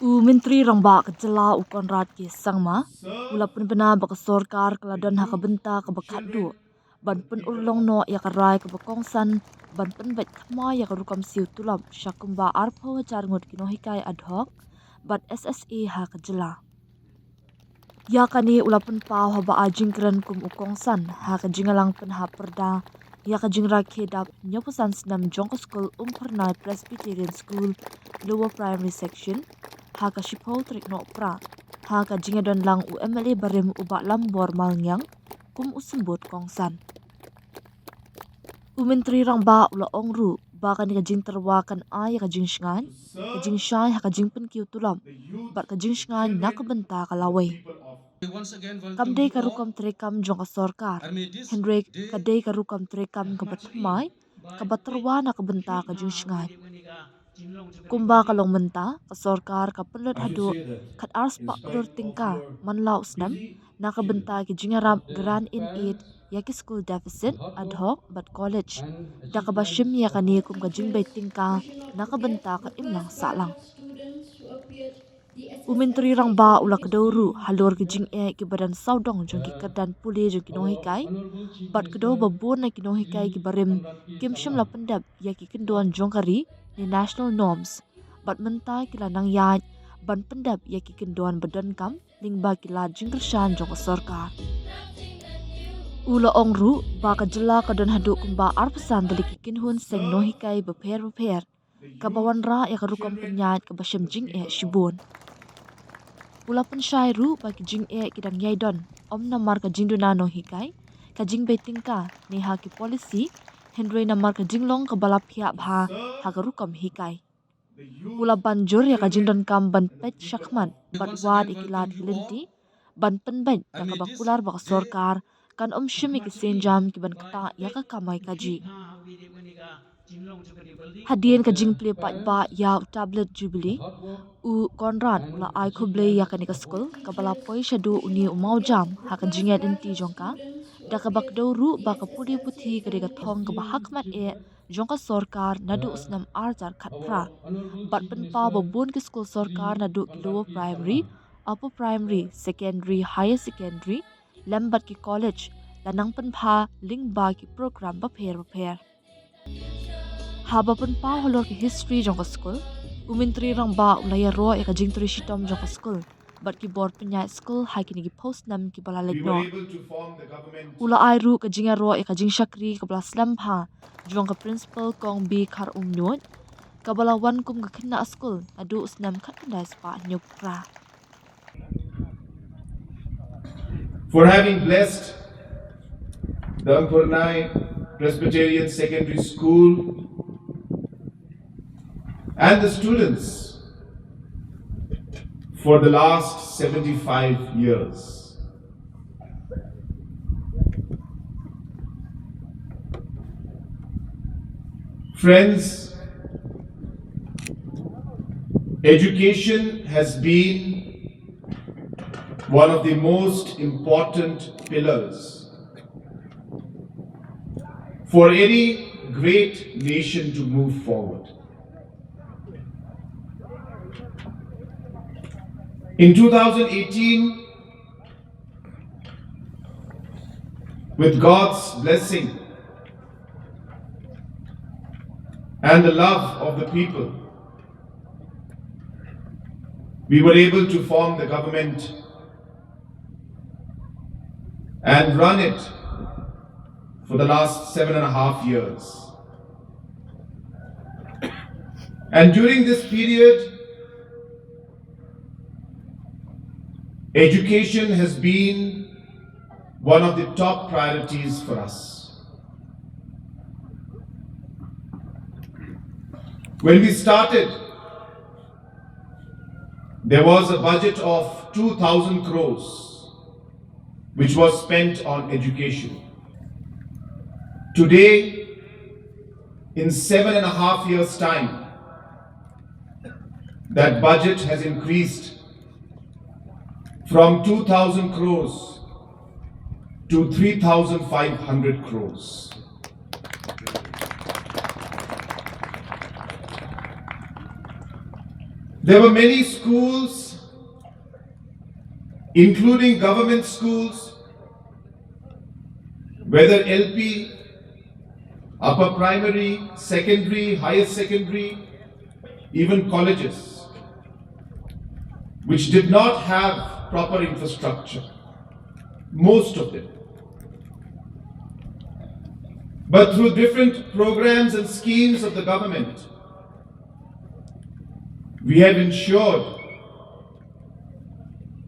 Menteri rangba kejela ukon rat ke sangma ula pun bena bak sorkar keladan haka benta ke bakat du ban pun urlong no ya karai ke bakongsan ban pun bet kama ya karukam siu tulop syakumba arpo jar ngot kino hikai adhoc bat SSA ha kejela ya kani ula pun pau haba ajing keren kum ukongsan ha kejingalang pun ha perda ya kejingra kedap nyopusan senam jongko school umpernai Presbyterian School Lower Primary Section ha ka shipau trik no pra ha ka jingadon lang UMLA barem uba lambor malngyang kum usembut kongsan Menteri rang ba ula ongru ba kan ka jing terwa kan ai ka jing shngan ka jing shai ha ka jing pen kiu tulam bat ka jing shngan nak benta ka lawai kamdei ka rukam trekam jong ka sorkar Hendrik kadei ka rukam trekam ka batmai ka baterwa nak benta ka jing shngan kumba kalong menta ka sorkar ka pelot hadu kat ars pak pelor tingka manlau snam naka benta ki jingaram grant in aid ya ki school deficit adhoc but college da ka bashim ya kani kum ka jingbei tingka naka benta ka imlang salang Menteri rang ba ula kedoru halor ki jing e ki badan saudong jong ki kerdan puli jong ki nohikai bat kedo babon na ki nohikai ki barim kim shim la pendap ya ki kendon jong kari ni national norms bat mentai ki lanang yaj ban pendap ya ki kendon badan kam ling ba ki la jing kershan jong ka sorkar ula ongru ba ka jela ka don hadu kumba arpasan dali ki kinhun seng nohikai beper kabawan ra ya ka rukam penyat ka bashim jing e shibun Ula pun syairu bagi jing e kidang yaidon om namar ka jing duna no hikai ka jing betingka ni ha ki polisi hendrei namar ka jing long ka balap hiap ha ha ka rukam hikai Ula banjur ya ka jing don kam ban pet syakman bat wad ikilat hilinti ban penbet da ka bakular bak sorkar kan om shimi ki senjam ki ban kata ya ka kamai kaji Hadien ka jing pli pat ba ya tablet jubilee Konrad ula ai kublei ya kanika school kabala poi shadu uni umau jam ha ka jingat inti jongka da ka bakdoru ba ka pudi puthi ka de ka thong ka bahakmat e jongka sorkar nadu usnam arjar khatpra bat pen pa babun ki school sorkar nadu ki lower primary upper primary secondary higher secondary lambat ki college lanang pen pha ling ba ki program ba pher haba pen pa holor ki history jongka school Menteri rang ba ulaya ro ya ka jing tri shitom jong ka school bat ki board penyai school hai kini ki post nam ki bala legno ula ai ru ka jinga ro ya ka jing shakri ka bala slam pha jong ka principal kong bi khar nyot ka bala wan kum ka khna school adu usnam khat ndai spa nyupra for having blessed the Umpurnai Presbyterian Secondary School and the students for the last 75 years. Friends, education has been one of the most important pillars for any great nation to move forward. In 2018, with God's blessing and the love of the people, we were able to form the government and run it for the last 7.5 years. And during this period, education has been one of the top priorities for us. When we started, there was a budget of 2,000 crores which was spent on education. Today, in 7.5 years' time, that budget has increased from 2,000 crores to 3,500 crores. There were many schools, including government schools, whether LP, upper primary, secondary, higher secondary, even colleges, which did not have proper infrastructure, most of them. But through different programs and schemes of the government, we have ensured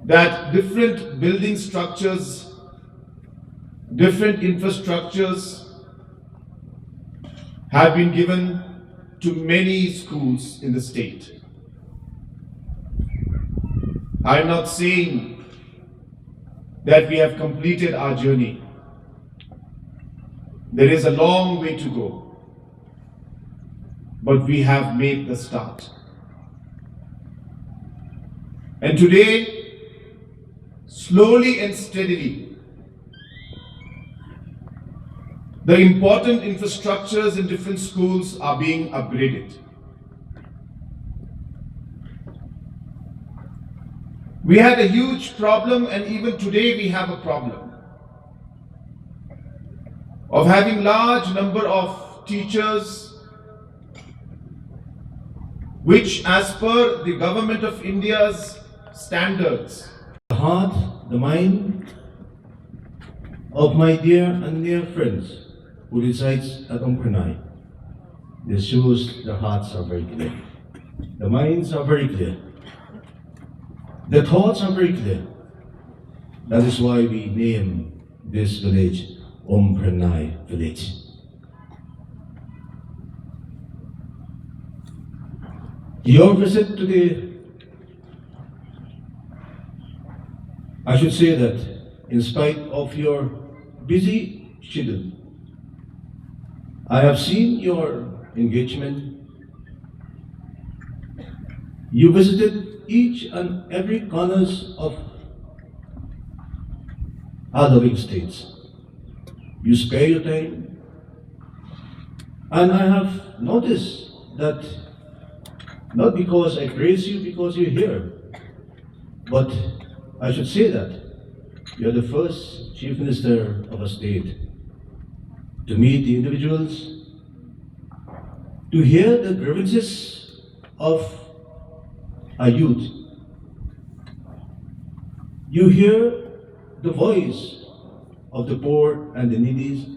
that different building structures, different infrastructures have been given to many schools in the state. I'm not saying that we have completed our journey. There is a long way to go, but we have made the start. And today, slowly and steadily, the important infrastructures in different schools are being upgraded. We had a huge problem, and even today we have a problem of having large number of teachers which, as per the Government of India's standards, The heart, the mind of my dear and near friends who resides at Umprenai. This shows the hearts are very clear. The minds are very clear. The thoughts are very clear. That is why we name this village Umprenai village. Your visit today, I should say that in spite of your busy schedule, I have seen your engagement. You visited each and every corners of our loving states. You spare your time, and I have noticed that not because I praise you because you're here, but I should say that you're the first Chief Minister of a state to meet the individuals, to hear the grievances of our youth. You hear the voice of the poor and the needy.